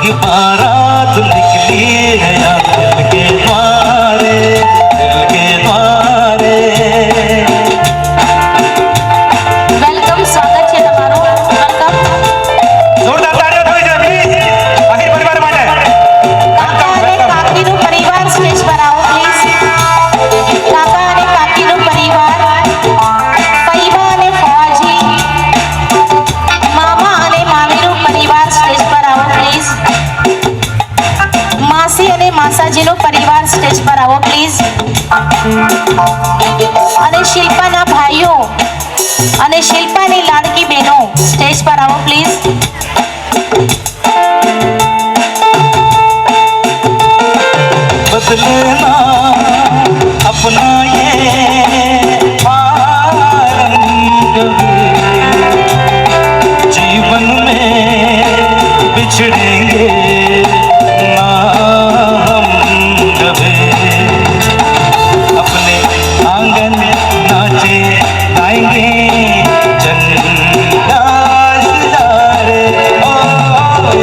की बारात निकली है यार दिल के द्वारे, दिल के द्वारे। વેલકમ, સ્વાગત છે તમારું. વેલકમ. જોરદાર તાળીઓ થઈ જાય પ્લીઝ આહિર પરિવાર માટે. કાકા અને કાકીનું પરિવાર સ્ટેજ પર આવો પ્લીઝ. કાકા અને કાકીનું પરિવાર, ફઈબા અને ફવાજી, મામા અને મામીનું પરિવાર સ્ટેજ પર આવો પ્લીઝ. માસી અને માસાજીનું પરિવાર સ્ટેજ પર આવો પ્લીઝ. અને શિલ્પાના ભાઈઓ અને શિલ્પાની લાડકી બહેનો સ્ટેજ પર આવો પ્લીઝ. बदले ना अपना ये रंग, जीवन में बिछड़ेंगे ना हम कभी। अपने आंगन नाचे गाएंगे चंदा सितारे, ओ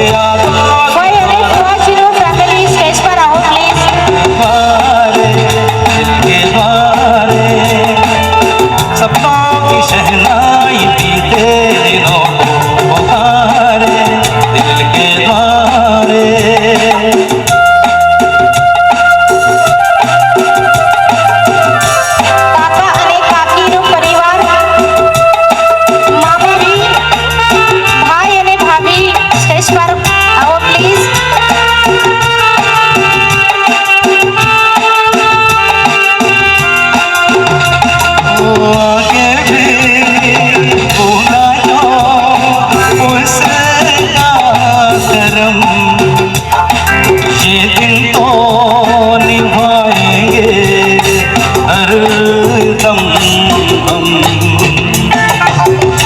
याद ભાઈ અને ફવાજીનું ફેમિલી સ્ટેજ પર આવો પ્લીઝ. द्वारे, दिल के द्वारे। सपनों की शहनाई बीते दिनों को पुकारे, दिल के द्वारे। કાકા અને કાકીનું પરિવાર, મામાજી, ભાઈ અને ભાભી સ્ટેજ પર આવો પ્લીઝ. वो आगे भी भूला तो उसका करम, ये दिन तो निभाएंगे हर दम हम।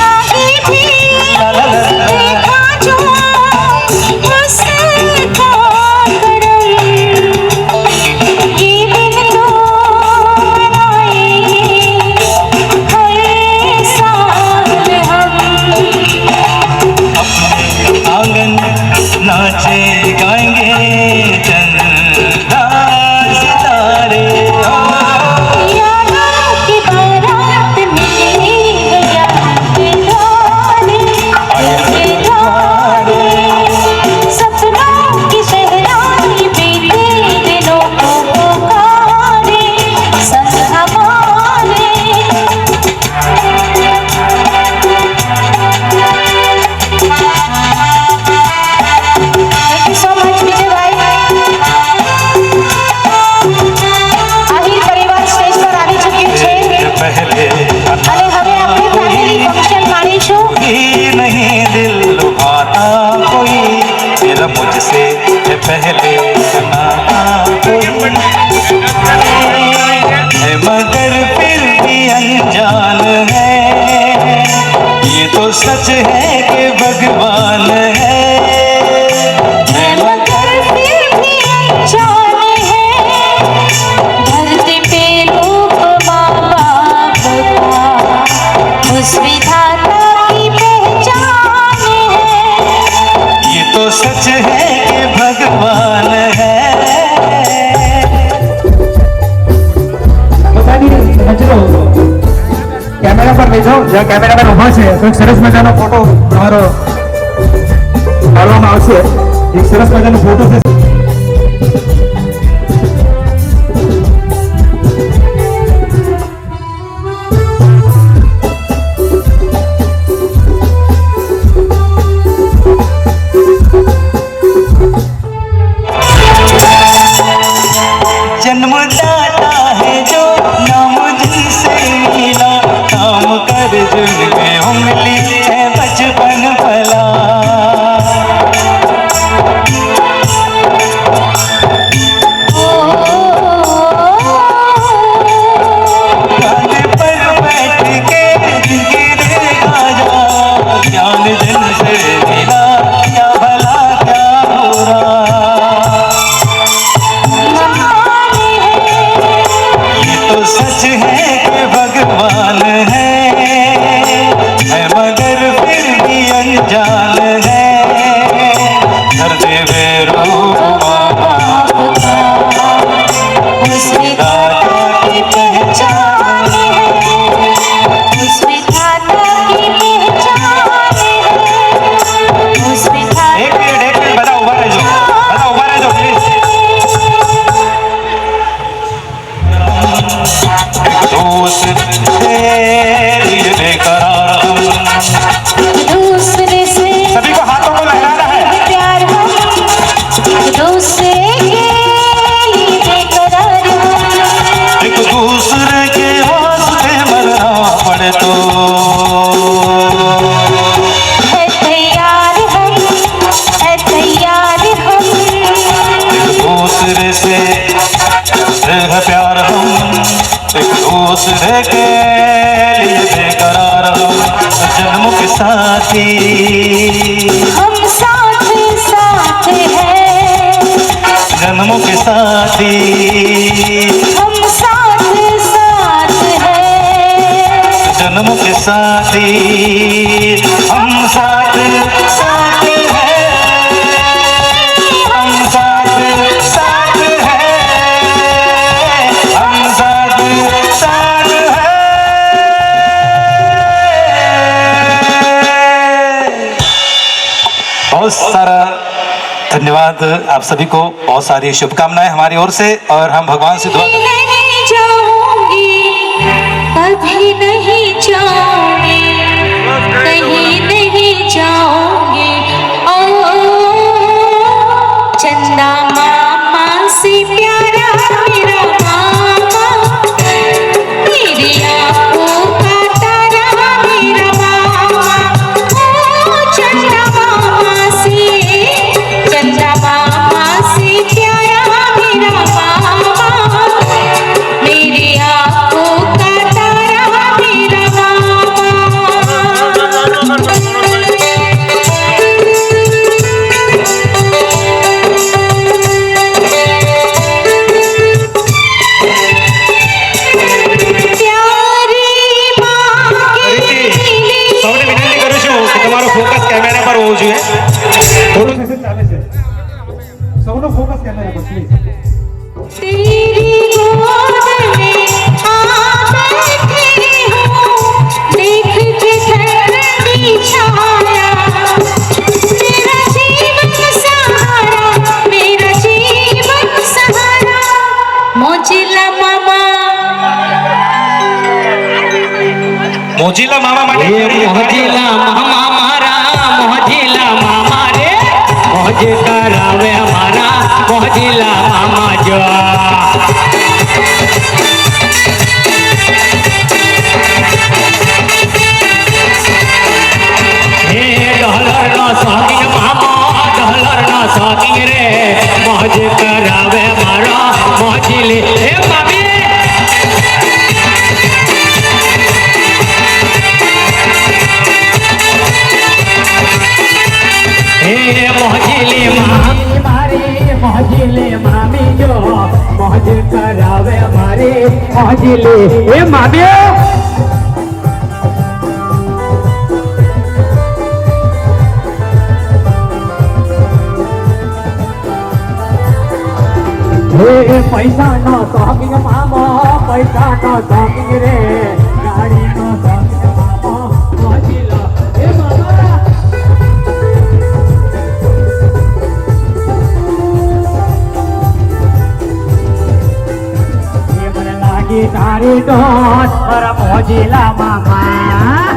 आगे भी ला ला ला ला। देखा जो उसका करम, ये दिन तो आएंगे हर साल हम. अपने आंगन नाचे गाएंगे चंदा सितारे, यादों की बारात निकली है यार के द्वारे, के द्वारे। सपनों की शहनाई बीते दिनों को पुकारे, संग हमारे. Thank you so much, विजय भाई. આહિર પરિવાર સ્ટેજ પર આવી ચૂક્યું છે पहले અને હવે આપણે ફેમિલી ફંક્શન માણીશું. ही नहीं दिल लुभाता कोई, मेरा मुझसे पहले नाता कोई है, मगर फिर भी अनजान है। ये तो सच है कि भगवान है, है मगर फिर भी अनजान है, धरती पे रूप माँ बाप का उस विधाता की पहचान है. ये तो सच है कि भगवान है। પોતાની નજરો કેમેરા પર લેજો. જ્યાં કેમેરામેન ઊભા છે તો એક સરસ મજાનો ફોટો તમારો પાડવામાં આવશે. એક સરસ મજાનો ફોટો છે. जन्मदाता है जो नाम जिनसे मिला, काम कर जुल में उंगली है बचपन भला। कांधे पर बैठ के गिरेगा जा, ज्ञान जिनसे मिला क्या भला क्या बुरा। ये तो सच है कि भगवान है मगर फिर भी अनजान है। कर देवे दूसरे लिए बेकरार हम। दूसरे से सभी को हाथों को लहराना है। प्यार हम दूसरे के लिए बेकरार हम। एक दूसरे के वास्ते मरना पड़े तो है तैयार हम, है तैयार हम। एक दूसरे से है प्यार हम, एक दूसरे के लिए बेकरार हम। जन्मों के साथी हम साथ साथ हैं, जन्मों के साथी हम साथ साथ हैं। जन्मों के साथी हम साथ साथ हैं, हम साथ साथ हैं, हम साथ साथ हैं। बहुत सारा धन्यवाद आप सभी को, बहुत सारी शुभकामनाएं हमारी ओर से, और हम भगवान से दुआ नहीं जाऊंगी, कभी नहीं जाऊंगी, कहीं नहीं जाऊंगी। ओ चंदा मामा से प्यारा मेरा मामा, मेरी आंखों का तारा मेरा मामा। ओ चंदा मामा से प्यारा मेरा मामा, मेरी आंखों का तारा मेरा मामा। प्यारी मांगे સૌને વિનંતી કરું છું કે તમારો ફોકસ કેમેરા પર હોવો જોઈએ. થોડું સેશન ચાલે છે, સૌનો ફોકસ કેમેરા પર પ્લીઝ. तेरी गोद में आ बैठी हूँ, देख के ठंडी छाया, तेरा जीवन सहारा, मेरा जीवन सहारा। मोजिला मामा, મોજીલા મામા માટે મોજીલા મામા મારા, મોજીલા મામા રે, મોજ કરાવે મારા મોજીલા મામા જો. હે ડોલરનો શોખીન મામો, ડોલરનો શોખીન રે, મોજ કરાવે મારો મોજીલી. હે મામી મોજીલી મામી મારી, મોજીલી મામી જો, મોજ કરાવે મારી મોજીલી. એ મામી હે પૈસા નો શોખીન મામો, પૈસા નો શોખીન રે, ગાડી નો શોખીન મામો મોજીલો. એ મામા તારી ડોટ પર મોજીલા મામા,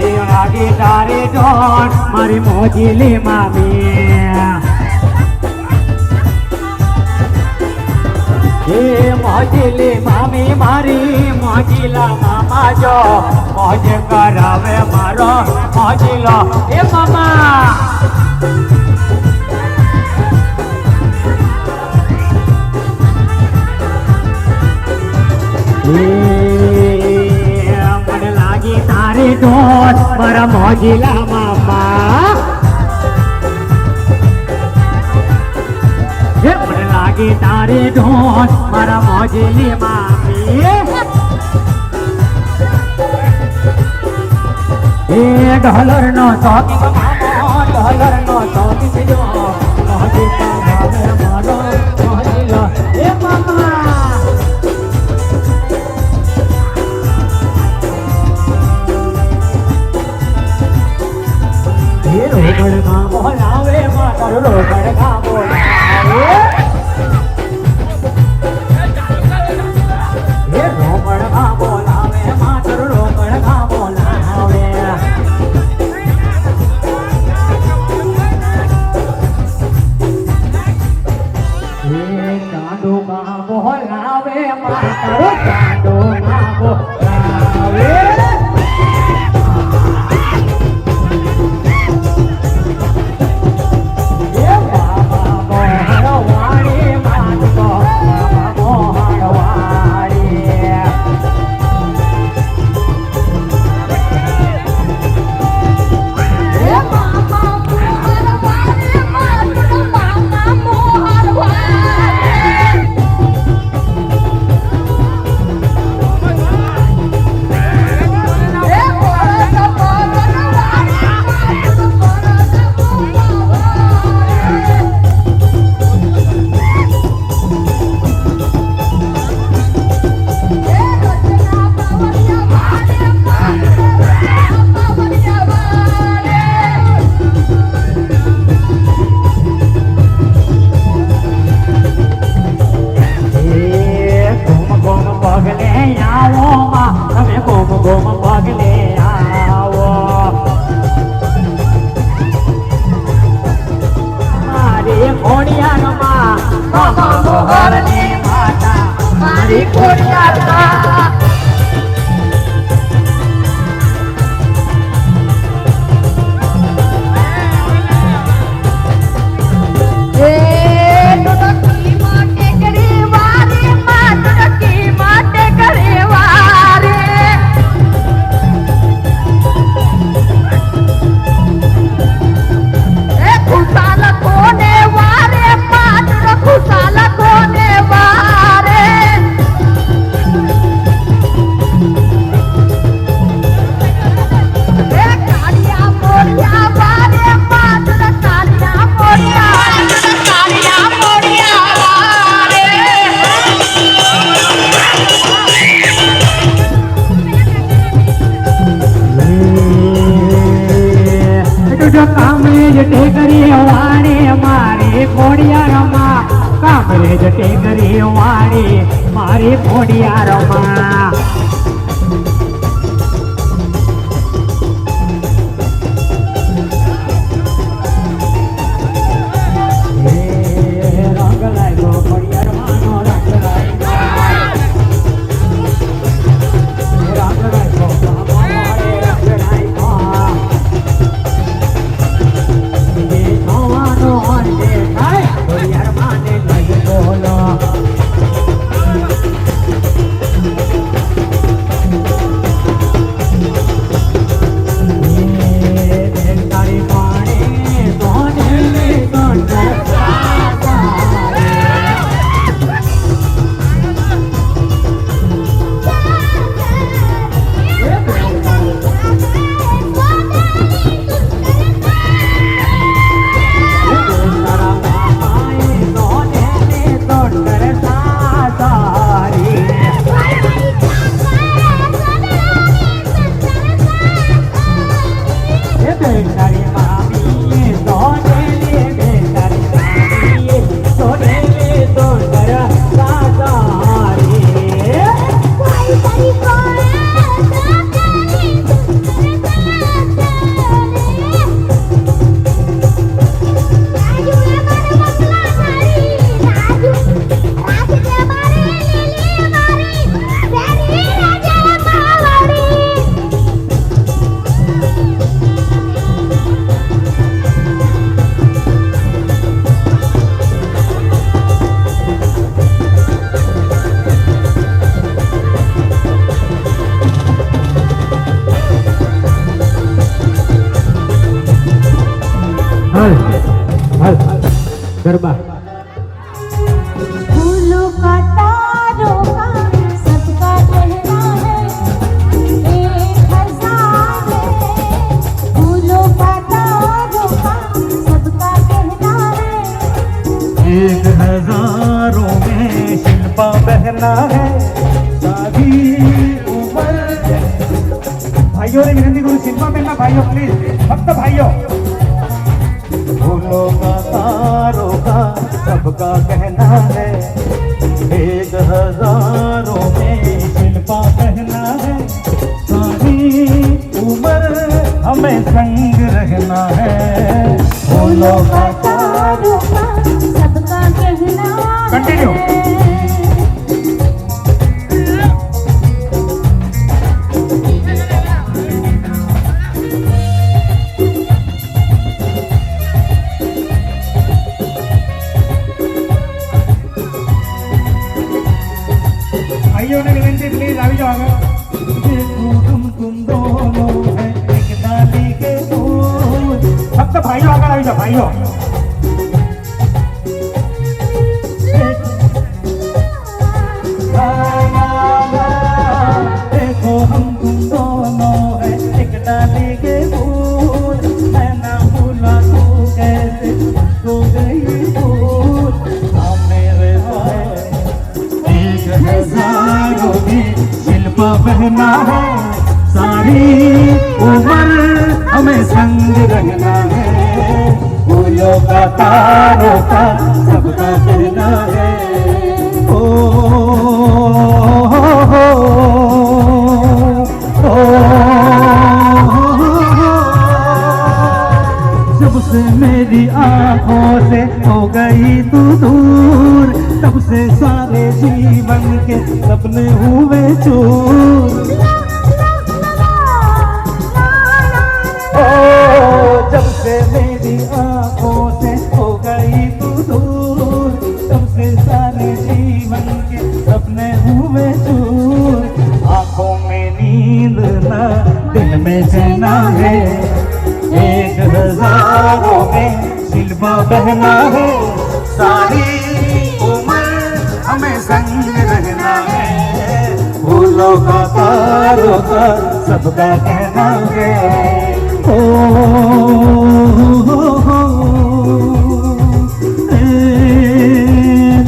એ લાગી તારી ડોટ મારી મોજીલી મામી. એ મોજીલી મામી મારી, મોજીલા મામા જો, મોજ કરાવે મારો મોજીલો. એ મામા મને લાગી તારી ડોટ મારા મોજીલા મામા. મને લાગી તારી ડોટ મારા મોજીલી મામી. એ ડોલરનો શોખીન મામો, ડોલરનો શોખીન જો, મોજ કરાવે મારો મોજીલો. એ મામા રોગડમાં બોલાવે, મારો રોગડમાં બોલાવે. ચાંદો માં બોલાવે મારો ચાંદો માં બોલાવે એ બાબા મોહણવાડી માનતો બાબા મોહણવાડી ટેકરી વાણી મારી ખોડિયારમાં કામરેજ ટેકરી વાણી મારી ખોડિયારમાં રંગ લાગ્યો ખોડિયારમાંનો રંગ લાગ્યો गरबा फूलों का तारों का सबका कहना है 1000 है। फूलों का तारों का सबका कहना है 1000 में शिल्पा बहना है शादी उम्र भाइयों ने विनंती करूं शिल्पा बहना भाइयों प्लीज फक्त भाइयों फूलों का तारों का सबका कहना है 1000 में शिल्पा कहना है सारी उम्र हमें संग रहना है फूलों का तारों का सबका कहना है कंटिन्यू ભાઈઓને વિનંતી પ્લીઝ આવી જાઓ આગળ तुम दोनों है एक डाली के फूल ફક્ત ભાઈઓ આગળ આવી જાઓ ભાઈઓ देखो हम तुम दोनों है एक डाली के फूल मैं ना भूला तू कैसे हो गई फूल हम मेरे भाई एक हजारों की शिल्पा बहना है सारी उम्र हमें संग रहना है फूलों का तारों का सबका कहना है ओ जब से मेरी आंखों से हो गई तू दूर तब से सारे जीवन के सपने हुए चूर ओ जब से मेरी आंखों से हो गई तू दूर तब से सारे जीवन के सपने हुए चूर आंखों में नींद ना दिल में चैना है एक हजारों में शिल्पा बहना है सारी उम्र हमें संग रहना है फूलों का तारों का सबका कहना है ओ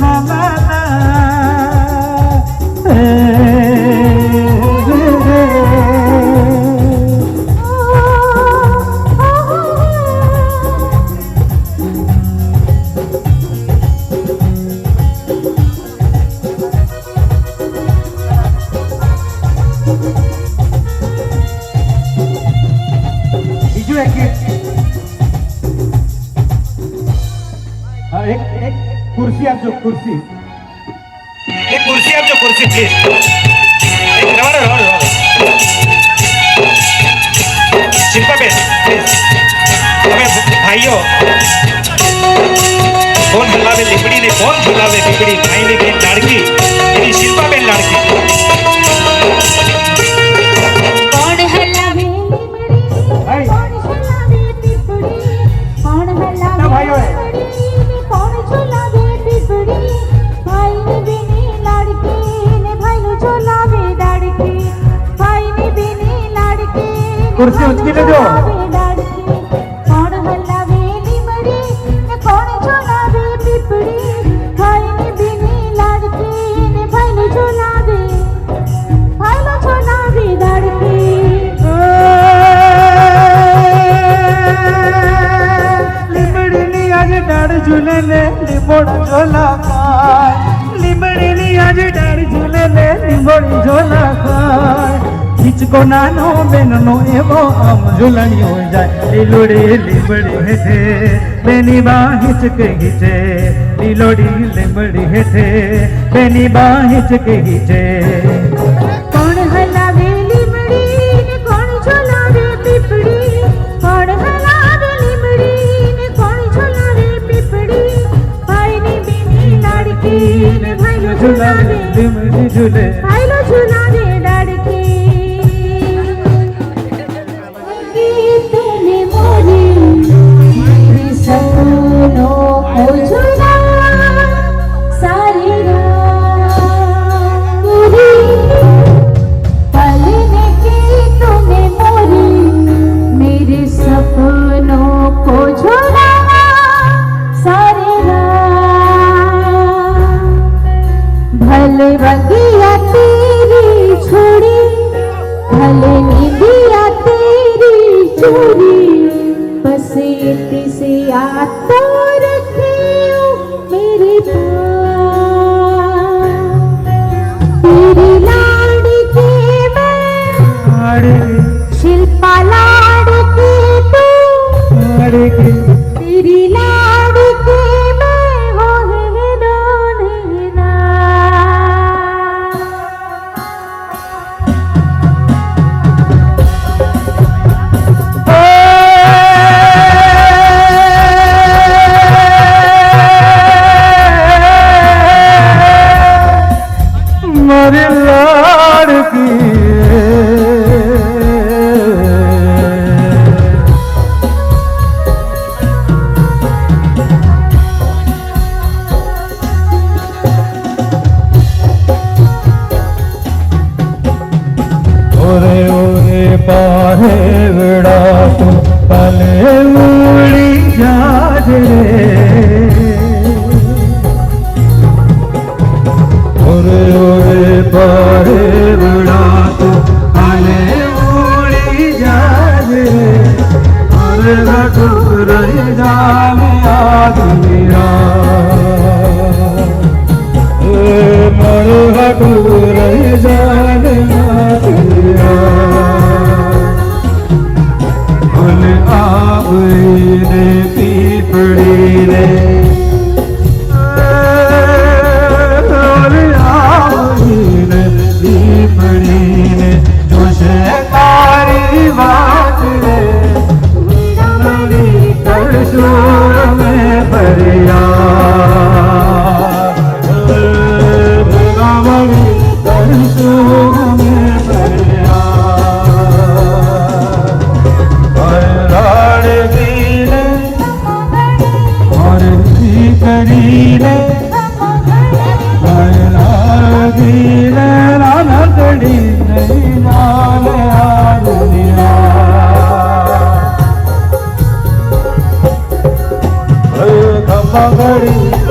ला ला ला બીજું એક ગીત હા એક ખુરશી આપજો ખુરશી એક ખુરશી આપજો ખુરશી પ્લીઝ રવાડો શિલ્પાબેન પ્લીઝ હવે ભાઈઓ કોણ હલાવે લીમડીને કોણ હલાવે બીબડી ભાઈની બેન લાડકી એની શિલ્પાબેન લાડકી कौन हलावे ભાઈ कौन झुलावे पिपड़ी कौन हलावे भाइयों है। कौन झुलावे पिपड़ी भाई ने बिनी लाड़की ने भाई नु झुलावे दाड़की भाई ने बिनी लाड़की कुर्सी उचकी ले जो। कौन हलावे लीमड़ी ने कौन झुलावे पिपड़ी भाई ने बिनी लाड़की ने भाई नु झुलावे दाड़की લીમડીની આજે ડાળ ઝૂલે ને લીંબોડા ઝોલા ખાય લીમડીની આજે ડાળ ઝૂલે ને લીંબોડી ઝોલા ખાય હિચકો નાનો બેનનો એવો આમ ઝૂલણીઓ જાય લીલોડી લીંબડી હેઠે બેની બા હિચકે હિચે લીલોડી લીંબડી હેઠે બેની બા હિચકે હિચે कौन हलावे लीमड़ी ने कौन झुलावे पिपड़ी कौन हलावे लीमड़ी ने कौन झुलावे पिपड़ी भाई ने बिनी लाड़की ने भाई लो झुलावे લીમડી ઝૂલે भाई लो झुलावे दाड़की तूने मोरी मेरे सपनों को झुला सारी रात पूरी पलने की तूने मोरी मेरे सपनों को झुलाया सारी रात भले बगिया तेरी छोड़ी भले निदिया तेरी चोरी बस इतनी से याद तो रखियो मेरे पास तेरी लाड़की मैं शिल्पा लाड़की तू तेरी लाड़की मैं हो है डोने ना મારી લાડકી ઓરે ઓરે પાહે વેડા તું તલે ઉડી જાજે ઓરે ઓરે પાહે વેડા તું તલે ઉડી જાજે અરે ઘટું રહી જામે આ દુનિયા મારો ઘટું રહી જાને ભલે આવીને પીપળીને ભલે આવીને પીપળીને જોશે તારી વાત રે કરશું મેં ફરિયાદ ભગાવણી કરશું મેં કરીને લાગીને નાનકડી નહીં નાને આ દુનિયા ખમ્મા ઘડી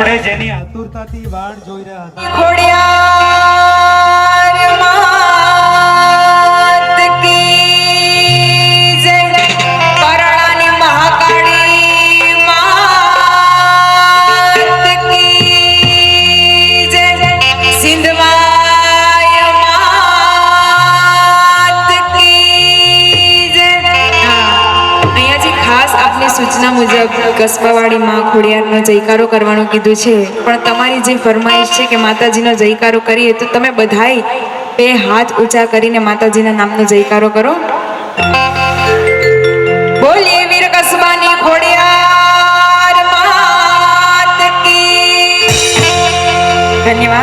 આપણે જેની આતુરતાથી વાટ જોઈ રહ્યા હતા ખોડિયાર માત કી જય કરણાની મહાકાળી માત કી જય સિંધવાય માત કી જય અહીંયાથી ખાસ આપની સૂચના મુજબ કસ્બાવાડી માં ખોડિયારનો જયકારો કરવાનો કીધું છે પણ તમારી જે ફરમાઈશ છે કે માતાજીનો જયકારો કરીએ તો તમે બધાય બે હાથ ઊંચા કરીને માતાજીના નામનો જયકારો કરો બોલીએ વીર કસ્બાની ખોડિયાર માત કી ધન્યવાદ